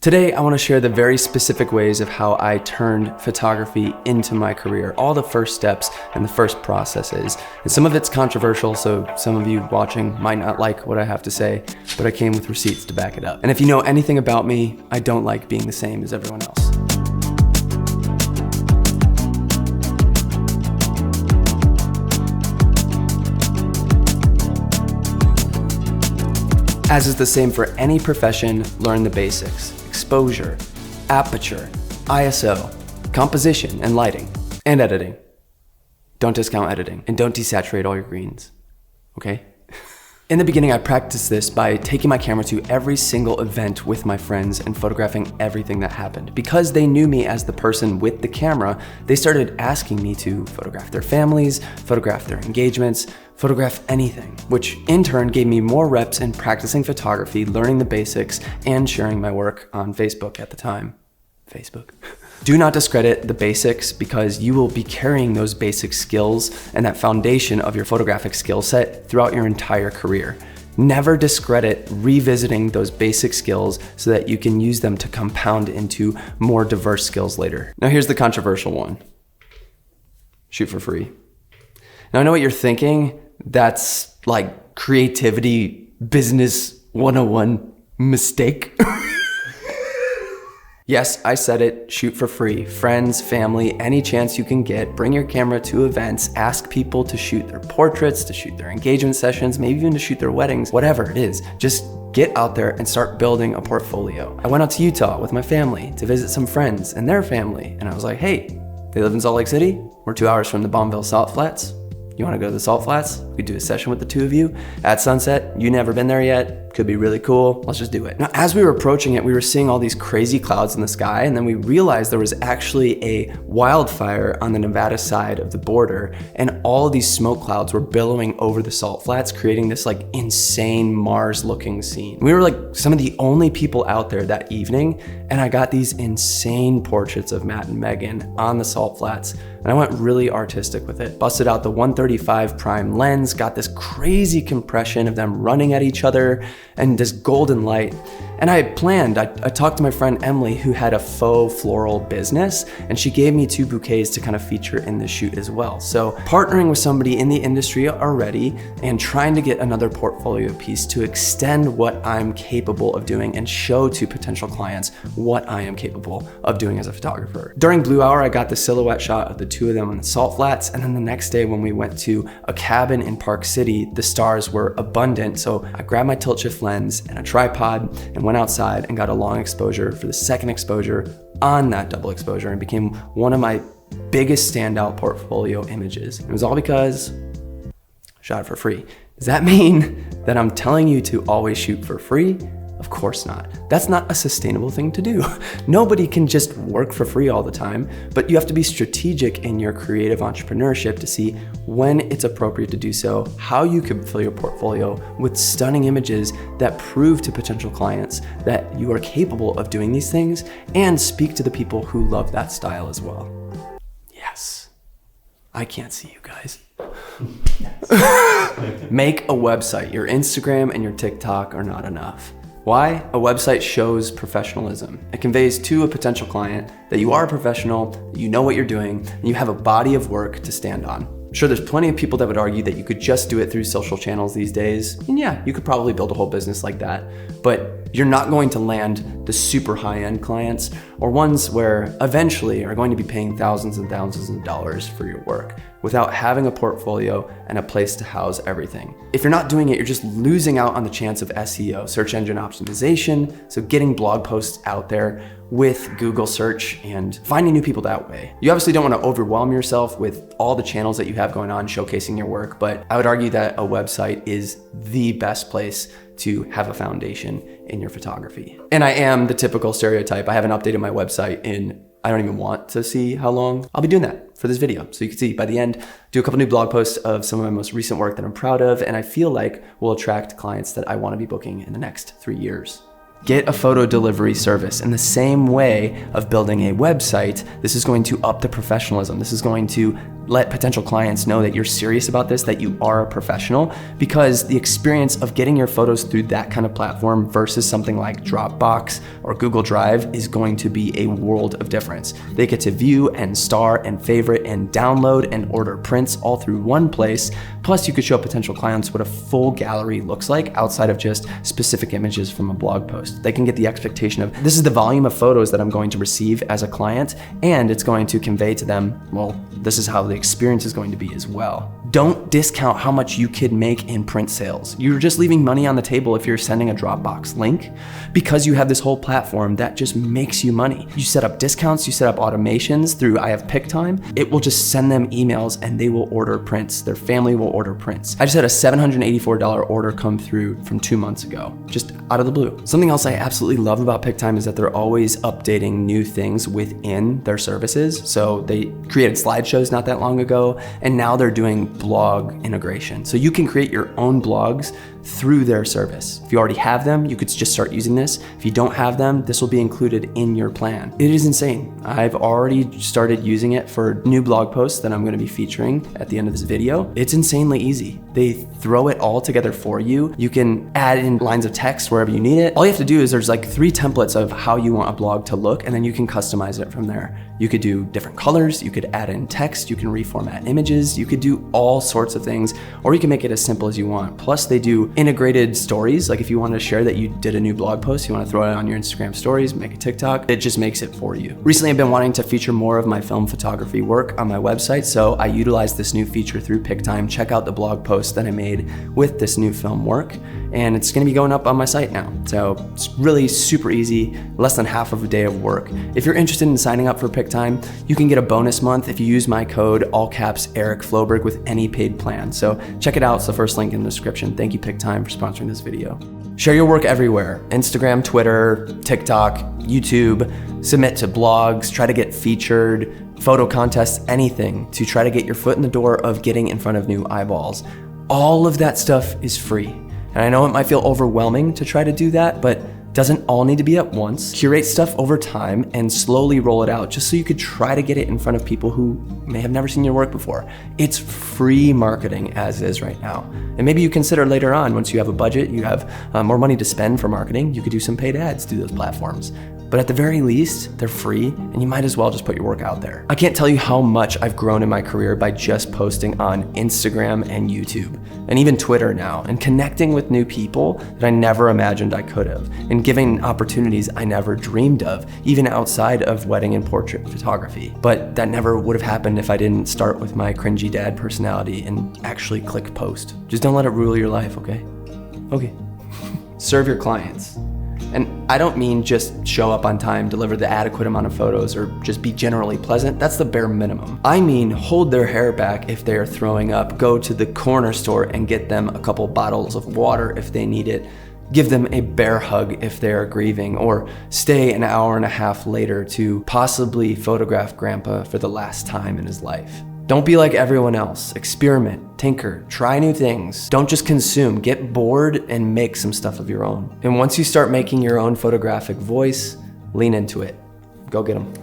Today, I want to share the very specific ways of how I turned photography into my career, all the first steps and the first processes. And some of it's controversial, so some of you watching might not like what I have to say, but I came with receipts to back it up. And if you know anything about me, I don't like being the same as everyone else. As is the same for any profession, learn the basics. Exposure, aperture, ISO, composition and lighting, and editing. Don't discount editing, and don't desaturate all your greens, okay? In the beginning, I practiced this by taking my camera to every single event with my friends and photographing everything that happened. Because they knew me as the person with the camera, they started asking me to photograph their families, photograph their engagements, photograph anything, which in turn gave me more reps in practicing photography, learning the basics, and sharing my work on Facebook at the time. Facebook. Do not discredit the basics because you will be carrying those basic skills and that foundation of your photographic skill set throughout your entire career. Never discredit revisiting those basic skills so that you can use them to compound into more diverse skills later. Now here's the controversial one. Shoot for free. Now I know what you're thinking. That's like creativity business 101 mistake. Yes, I said it, shoot for free. Friends, family, any chance you can get, bring your camera to events, ask people to shoot their portraits, to shoot their engagement sessions, maybe even to shoot their weddings, whatever it is. Just get out there and start building a portfolio. I went out to Utah with my family to visit some friends and their family, and I was like, hey, they live in Salt Lake City. We're 2 hours from the Bombville Salt Flats. You wanna go to the Salt Flats? We could do a session with the two of you at sunset. You never been there yet. Could be really cool. Let's just do it. Now, as we were approaching it, we were seeing all these crazy clouds in the sky, and then we realized there was actually a wildfire on the Nevada side of the border, and all of these smoke clouds were billowing over the Salt Flats, creating this like insane Mars-looking scene. We were like some of the only people out there that evening, and I got these insane portraits of Matt and Megan on the Salt Flats, and I went really artistic with it. Busted out the 135 prime lens, got this crazy compression of them running at each other, and this golden light. And I had planned, I talked to my friend Emily who had a faux floral business, and she gave me 2 bouquets to kind of feature in the shoot as well. So partnering with somebody in the industry already and trying to get another portfolio piece to extend what I'm capable of doing and show to potential clients what I am capable of doing as a photographer. During Blue Hour, I got the silhouette shot of the two of them on the Salt Flats, and then the next day when we went to a cabin in Park City, the stars were abundant, so I grabbed my tilt shift lens and a tripod and went outside and got a long exposure for the second exposure on that double exposure, and became one of my biggest standout portfolio images. It was all because I shot it for free. Does that mean that I'm telling you to always shoot for free? Of course not. That's not a sustainable thing to do. Nobody can just work for free all the time, but you have to be strategic in your creative entrepreneurship to see when it's appropriate to do so, how you can fill your portfolio with stunning images that prove to potential clients that you are capable of doing these things, and speak to the people who love that style as well. Yes. I can't see you guys. Make a website. Your Instagram and your TikTok are not enough. Why? A website shows professionalism. It conveys to a potential client that you are a professional, that you know what you're doing, and you have a body of work to stand on. I'm sure there's plenty of people that would argue that you could just do it through social channels these days. And yeah, you could probably build a whole business like that, but you're not going to land the super high-end clients or ones where eventually are going to be paying thousands and thousands of dollars for your work without having a portfolio and a place to house everything. If you're not doing it, you're just losing out on the chance of SEO, search engine optimization, so getting blog posts out there with Google search and finding new people that way. You obviously don't want to overwhelm yourself with all the channels that you have going on showcasing your work, but I would argue that a website is the best place to have a foundation in your photography. And I am the typical stereotype. I haven't updated my website in, I don't even want to see how long. I'll be doing that for this video. So you can see by the end, do a couple new blog posts of some of my most recent work that I'm proud of, and I feel like will attract clients that I want to be booking in the next 3 years. Get a photo delivery service. In the same way of building a website, this is going to up the professionalism. This is going to let potential clients know that you're serious about this, that you are a professional, because the experience of getting your photos through that kind of platform versus something like Dropbox or Google Drive is going to be a world of difference. They get to view and star and favorite and download and order prints all through one place. Plus, you could show potential clients what a full gallery looks like outside of just specific images from a blog post. They can get the expectation of, this is the volume of photos that I'm going to receive as a client, and it's going to convey to them, well, this is how the experience is going to be as well. Don't discount how much you could make in print sales. You're just leaving money on the table if you're sending a Dropbox link, because you have this whole platform that just makes you money. You set up discounts, you set up automations through I have PickTime. It will just send them emails and they will order prints. Their family will order prints. I just had a $784 order come through from 2 months ago, just out of the blue. Something else I absolutely love about PickTime is that they're always updating new things within their services. So they created slideshows not that long ago, and now they're doing blog integration. So you can create your own blogs through their service. If you already have them, you could just start using this. If you don't have them, this will be included in your plan. It is insane. I've already started using it for new blog posts that I'm going to be featuring at the end of this video. It's insanely easy. They throw it all together for you. You can add in lines of text wherever you need it. All you have to do is there's like 3 templates of how you want a blog to look, and then you can customize it from there. You could do different colors, you could add in text, you can reformat images, you could do all sorts of things, or you can make it as simple as you want. Plus they do integrated stories. Like if you want to share that you did a new blog post, you want to throw it on your Instagram stories, make a TikTok, it just makes it for you. Recently I've been wanting to feature more of my film photography work on my website, so I utilized this new feature through PickTime. Check out the blog post that I made with this new film work, and it's going to be going up on my site now. So it's really super easy, less than half of a day of work. If you're interested in signing up for PickTime, you can get a bonus month if you use my code, all caps Eric Floberg, with any paid plan. So check it out. It's the first link in the description. Thank you PickTime for sponsoring this video. Share your work everywhere: Instagram, Twitter, TikTok, YouTube. Submit to blogs, try to get featured, photo contests, anything to try to get your foot in the door of getting in front of new eyeballs. All of that stuff is free. And I know it might feel overwhelming to try to do that, but doesn't all need to be at once. Curate stuff over time and slowly roll it out, just so you could try to get it in front of people who may have never seen your work before. It's free marketing as is right now. And maybe you consider later on, once you have a budget, you have more money to spend for marketing, you could do some paid ads through those platforms. But at the very least, they're free, and you might as well just put your work out there. I can't tell you how much I've grown in my career by just posting on Instagram and YouTube, and even Twitter now, and connecting with new people that I never imagined I could have, and giving opportunities I never dreamed of, even outside of wedding and portrait photography. But that never would have happened if I didn't start with my cringy dad personality and actually click post. Just don't let it rule your life, okay? Okay. Serve your clients. And I don't mean just show up on time, deliver the adequate amount of photos, or just be generally pleasant. That's the bare minimum. I mean hold their hair back if they're throwing up, go to the corner store and get them a couple bottles of water if they need it, give them a bear hug if they're grieving, or stay an hour and a half later to possibly photograph grandpa for the last time in his life. Don't be like everyone else. Experiment, tinker, try new things. Don't just consume. Get bored and make some stuff of your own. And once you start making your own photographic voice, lean into it. Go get them.